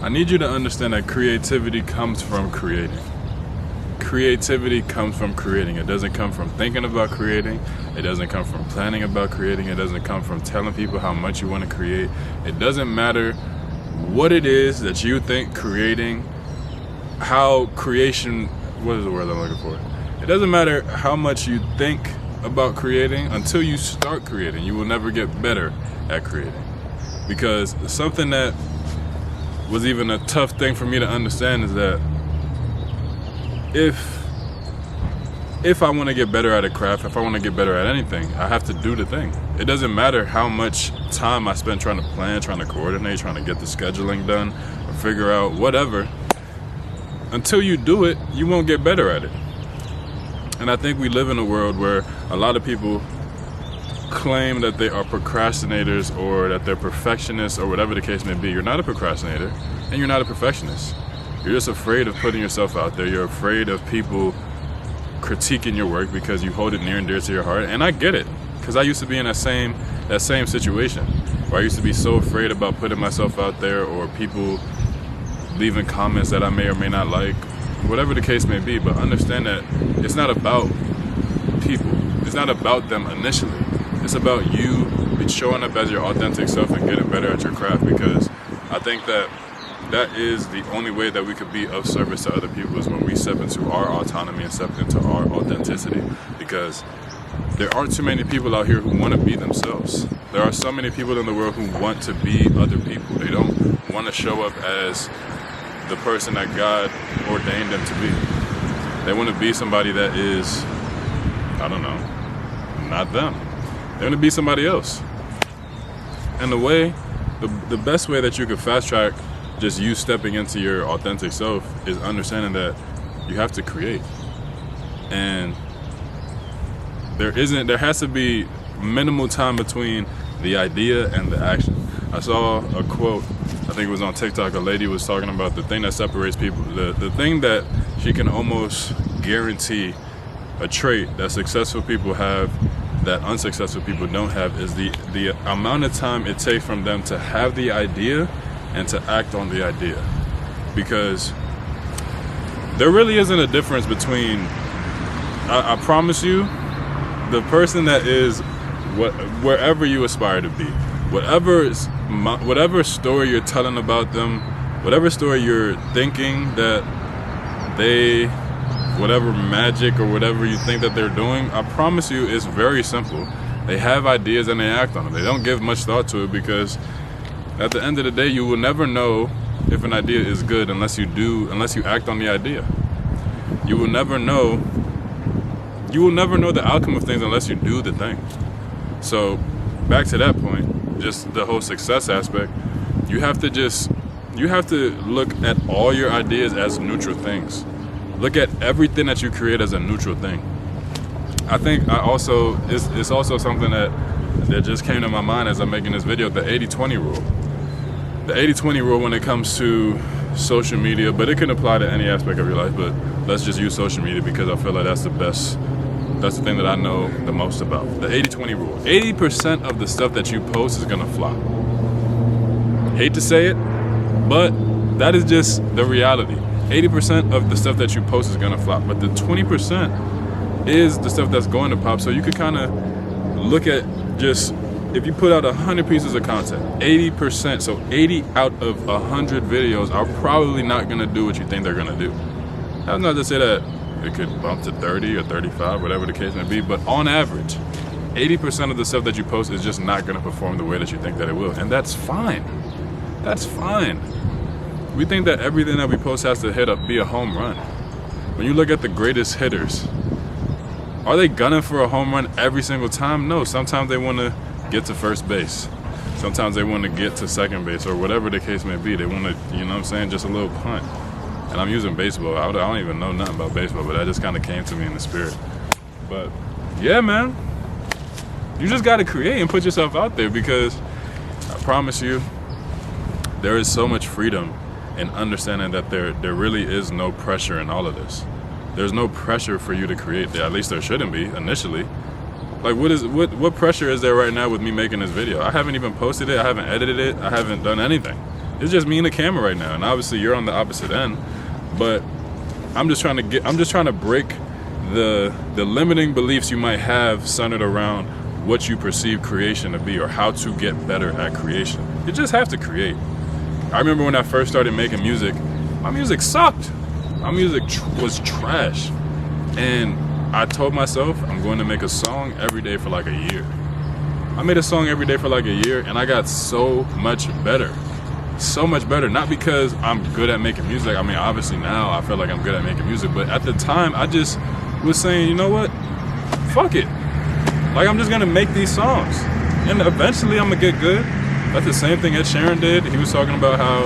I need you to understand that creativity comes from creating. Creativity comes from creating. It doesn't come from thinking about creating. It doesn't come from planning about creating. It doesn't come from telling people how much you want to create. It doesn't matter what it is that you think creating, how creation, what is the word I'm looking for? It doesn't matter how much you think about creating until you start creating. You will never get better at creating. Because something that was even a tough thing for me to understand is that if I want to get better at a craft, if I want to get better at anything, I have to do the thing. It doesn't matter how much time I spend trying to plan, trying to coordinate, trying to get the scheduling done, or figure out whatever. Until you do it, you won't get better at it. And I think we live in a world where a lot of people claim that they are procrastinators or that they're perfectionists or whatever the case may be. You're not a procrastinator and you're not a perfectionist. You're just afraid of putting yourself out there. You're afraid of people critiquing your work because you hold it near and dear to your heart. And I get it, because I used to be in that same situation where I used to be so afraid about putting myself out there or people leaving comments that I may or may not like, whatever the case may be. But understand that it's not about people. It's not about them initially. It's about you showing up as your authentic self and getting better at your craft, because I think that is the only way that we could be of service to other people, is when we step into our autonomy and step into our authenticity. Because there aren't too many people out here who want to be themselves. There are so many people in the world who want to be other people. They don't want to show up as the person that God ordained them to be. They want to be somebody that is, I don't know, not them. They want to be somebody else. And the best way that you could fast track just you stepping into your authentic self is understanding that you have to create. And there has to be minimal time between the idea and the action. I saw a quote, I think it was on TikTok, a lady was talking about the thing that separates people, the thing that she can almost guarantee, a trait that successful people have that unsuccessful people don't have, is the amount of time it takes from them to have the idea and to act on the idea. Because there really isn't a difference between, I promise you, the person that is wherever you aspire to be, whatever story you're telling about them, whatever story you're thinking that they, whatever magic or whatever you think that they're doing, I promise you it's very simple. They have ideas and they act on them. They don't give much thought to it, because at the end of the day, you will never know if an idea is good unless you act on the idea. You will never know the outcome of things unless you do the thing. So back to that point, just the whole success aspect, you have to look at all your ideas as neutral things. Look at everything that you create as a neutral thing. I think it's also something that just came to my mind as I'm making this video, the 80-20 rule. The 80-20 rule when it comes to social media, but it can apply to any aspect of your life, but let's just use social media because I feel like that's the thing that I know the most about. The 80-20 rule. 80% of the stuff that you post is gonna flop. Hate to say it, but that is just the reality. 80% of the stuff that you post is gonna flop, but the 20% is the stuff that's going to pop. So you could kind of look at just, if you put out 100 pieces of content, 80%, so 80 out of 100 videos are probably not gonna do what you think they're gonna do. That's not to say that it could bump to 30 or 35, whatever the case may be, but on average, 80% of the stuff that you post is just not gonna perform the way that you think that it will, and that's fine. That's fine. We think that everything that we post has to be a home run. When you look at the greatest hitters, are they gunning for a home run every single time? No, sometimes they want to get to first base. Sometimes they want to get to second base, or whatever the case may be. They want to, you know what I'm saying, just a little punt. And I'm using baseball. I don't even know nothing about baseball, but that just kind of came to me in the spirit. But yeah, man, you just got to create and put yourself out there, because I promise you, there is so much freedom in understanding that there really is no pressure in all of this. There's no pressure for you to create. At least there shouldn't be initially. Like, what pressure is there right now with me making this video? I haven't even posted it. I haven't edited it. I haven't done anything. It's just me and the camera right now, and obviously you're on the opposite end. But I'm just trying to break the limiting beliefs you might have centered around what you perceive creation to be, or how to get better at creation. You just have to create. I remember when I first started making music, my music sucked. My music was trash. And I told myself I'm going to make a song every day for like a year. I made a song every day for like a year, and I got so much better. So much better. Not because I'm good at making music. I mean, obviously now I feel like I'm good at making music, but at the time I just was saying, you know what? Fuck it. Like, I'm just gonna make these songs, and eventually I'm gonna get good. That's the same thing Ed Sheeran did. He was talking about how,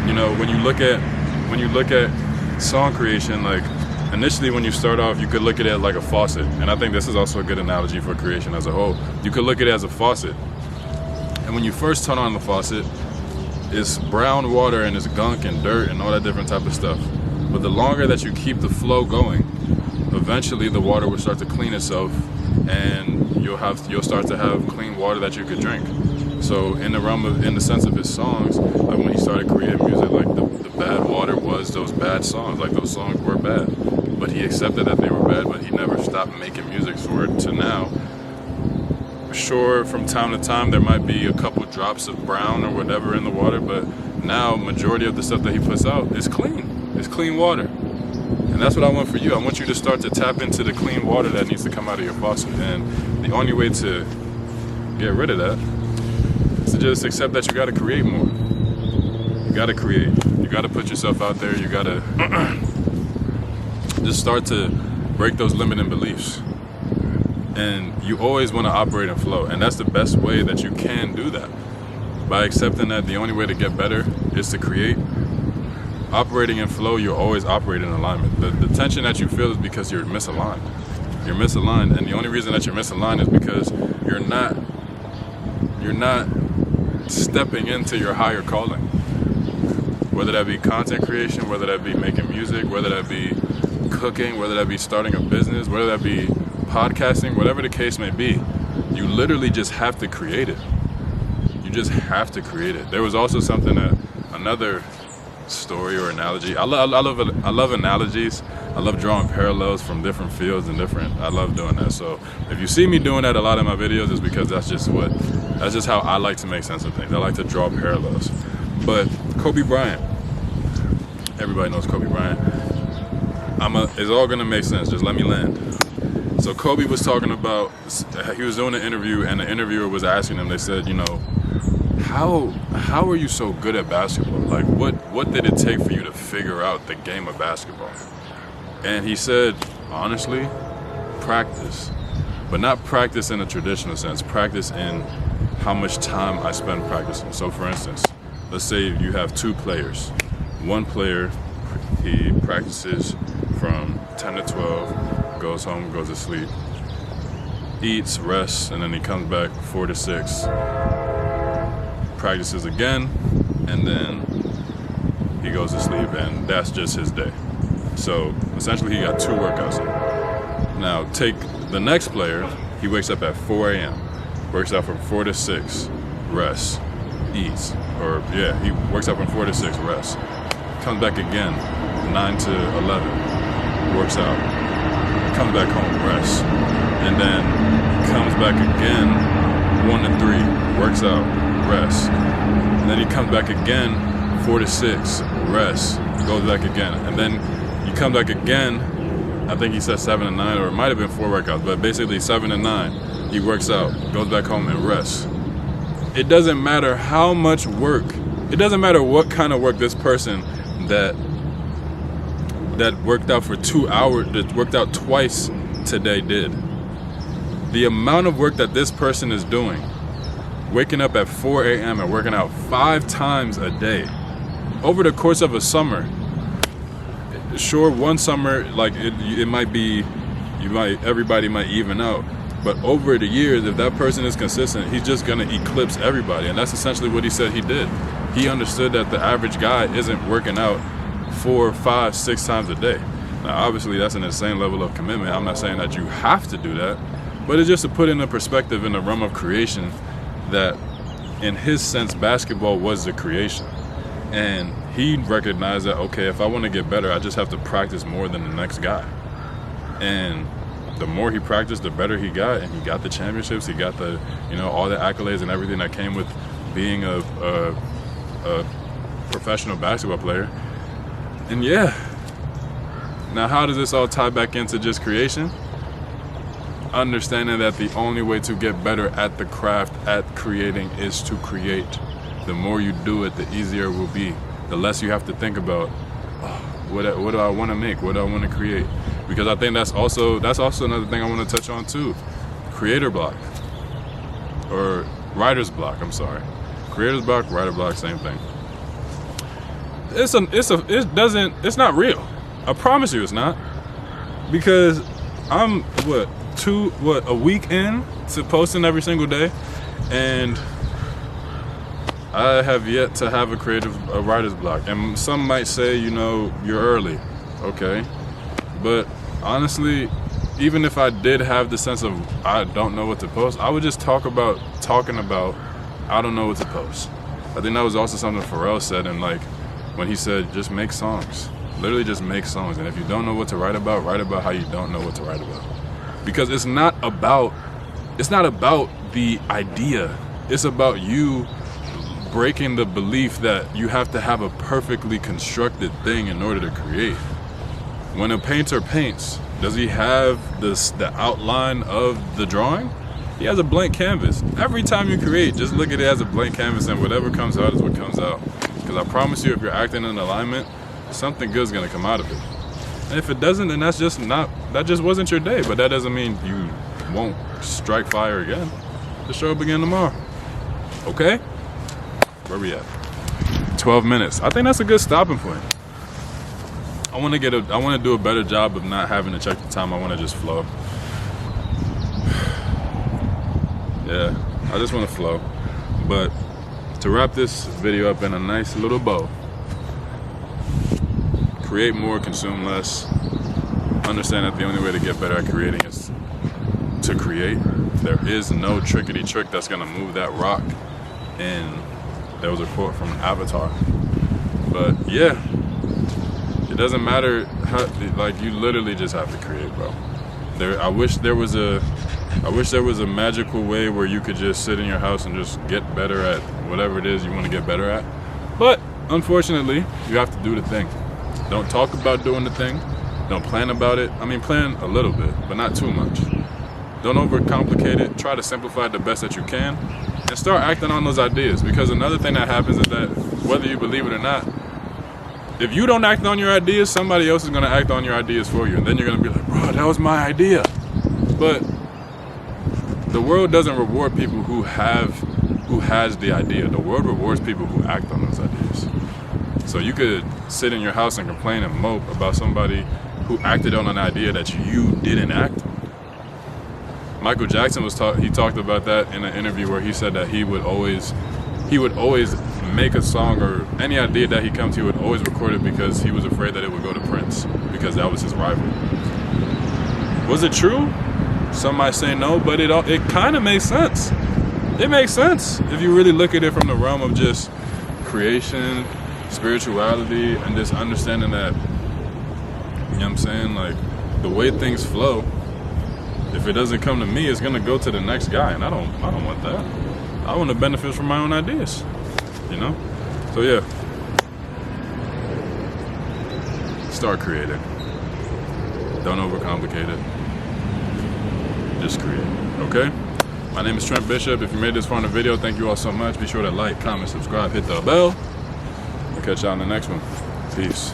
you know, when you look at song creation, like initially when you start off, you could look at it like a faucet, and I think this is also a good analogy for creation as a whole. You could look at it as a faucet, and when you first turn on the faucet, it's brown water and it's gunk and dirt and all that different type of stuff. But the longer that you keep the flow going, eventually the water will start to clean itself, and you'll start to have clean water that you could drink. So in the sense of his songs, like when he started creating music, like the bad water was those bad songs. Like, those songs were bad, but he accepted that they were bad, but he never stopped making music for it to now. Sure, from time to time there might be a couple drops of brown or whatever in the water, but now majority of the stuff that he puts out is clean. It's clean water. And that's what I want for you. I want you to start to tap into the clean water that needs to come out of your faucet. And the only way to get rid of that is to just accept that you gotta create more. You gotta create. You gotta put yourself out there. You gotta just start to break those limiting beliefs. And you always want to operate in flow, and that's the best way that you can do that, by accepting that the only way to get better is to create. Operating in flow, you're always operating in alignment. The tension that you feel is because you're misaligned. You're misaligned, and the only reason that you're misaligned is because you're not stepping into your higher calling. Whether that be content creation, whether that be making music, whether that be cooking, whether that be starting a business, whether that be podcasting, whatever the case may be, you literally just have to create it. You just have to create it. There was also another story or analogy. I love analogies. I love drawing parallels from different fields and I love doing that. So if you see me doing that a lot in my videos, it's because that's just how I like to make sense of things. I like to draw parallels. But Kobe Bryant, everybody knows Kobe Bryant. It's all gonna make sense. Just let me land. So Kobe was talking about, he was doing an interview, and the interviewer was asking him, they said, you know, how are you so good at basketball? Like, what did it take for you to figure out the game of basketball? And he said, honestly, practice. But not practice in a traditional sense, practice in how much time I spend practicing. So for instance, let's say you have two players. One player, he practices from 10 to 12, goes home, goes to sleep, eats, rests, and then he comes back 4 to 6, practices again, and then he goes to sleep, and that's just his day. So essentially he got 2 workouts in. Now take the next player, he wakes up at 4 a.m., works out from 4 to 6, rests, eats, he works out from 4 to 6, rests, comes back again, 9 to 11, works out, comes back home, rests, and then comes back again, 1 to 3, works out, rests, and then he comes back again, 4 to 6, rests, goes back again, and then you come back again, I think he said 7 to 9, or it might have been 4 workouts, but basically 7 to 9, he works out, goes back home and rests. It doesn't matter how much work, it doesn't matter what kind of work this person that worked out for 2 hours, that worked out twice today did. The amount of work that this person is doing, waking up at 4 a.m. and working out 5 times a day, over the course of a summer. Sure, one summer, like it might be, everybody might even out, but over the years, if that person is consistent, he's just gonna eclipse everybody, and that's essentially what he said he did. He understood that the average guy isn't working out 4, 5, 6 times a day. Now, obviously, that's an insane level of commitment. I'm not saying that you have to do that, but it's just to put in a perspective in the realm of creation that, in his sense, basketball was the creation. And he recognized that, okay, if I want to get better, I just have to practice more than the next guy. And the more he practiced, the better he got, and he got the championships, he got the, you know, all the accolades and everything that came with being a professional basketball player. And yeah, now how does this all tie back into just creation? Understanding that the only way to get better at the craft, at creating, is to create. The more you do it, the easier it will be. The less you have to think about, oh, what do I want to make? What do I want to create? Because I think that's also another thing I want to touch on too. Creator block, or writer's block. I'm sorry, creator's block, writer block, same thing. It's not real. I promise you, it's not. Because I'm a week in to posting every single day, and I have yet to have a writer's block. And some might say, you know, you're early, okay? But honestly, even if I did have the sense of I don't know what to post, I would just talking about I don't know what to post. I think that was also something Pharrell said, and like when he said, just make songs. Literally just make songs. And if you don't know what to write about how you don't know what to write about. Because it's not about the idea. It's about you breaking the belief that you have to have a perfectly constructed thing in order to create. When a painter paints, does he have the outline of the drawing? He has a blank canvas. Every time you create, just look at it as a blank canvas, and whatever comes out is what comes out. Because I promise you, if you're acting in alignment, something good's gonna come out of it. And if it doesn't, then that just wasn't your day. But that doesn't mean you won't strike fire again. The show will begin tomorrow. Okay? Where we at? 12 minutes. I think that's a good stopping point. I want to do a better job of not having to check the time. I want to just flow. Yeah, I just want to flow. But to wrap this video up in a nice little bow, create more, consume less. Understand that the only way to get better at creating is to create. There is no trickety trick that's gonna move that rock. And there was a quote from Avatar. But yeah, it doesn't matter how, like, you literally just have to create, bro. I wish there was a magical way where you could just sit in your house and just get better at whatever it is you want to get better at. But unfortunately, you have to do the thing. Don't talk about doing the thing. Don't plan about it. I mean, plan a little bit, but not too much. Don't overcomplicate it. Try to simplify it the best that you can, and start acting on those ideas. Because another thing that happens is that, whether you believe it or not, if you don't act on your ideas, somebody else is going to act on your ideas for you. And then you're going to be like, bro, that was my idea. But the world doesn't reward people who has the idea. The world rewards people who act on those ideas. So you could sit in your house and complain and mope about somebody who acted on an idea that you didn't act on. Michael Jackson he talked about that in an interview where he said that he would always make a song, or any idea that he comes, he would always record it because he was afraid that it would go to Prince, because that was his rival. Was it true? Some might say no, but it kind of makes sense. It makes sense if you really look at it from the realm of just creation, spirituality, and just understanding that, you know what I'm saying, like, the way things flow, if it doesn't come to me, it's gonna go to the next guy, and I don't want that. I want to benefit from my own ideas, you know? So yeah, start creating. Don't overcomplicate it. Just create, okay? My name is Trent Bishop. If you made this far in the video, thank you all so much. Be sure to like, comment, subscribe, hit the bell. I'll catch y'all in the next one. Peace.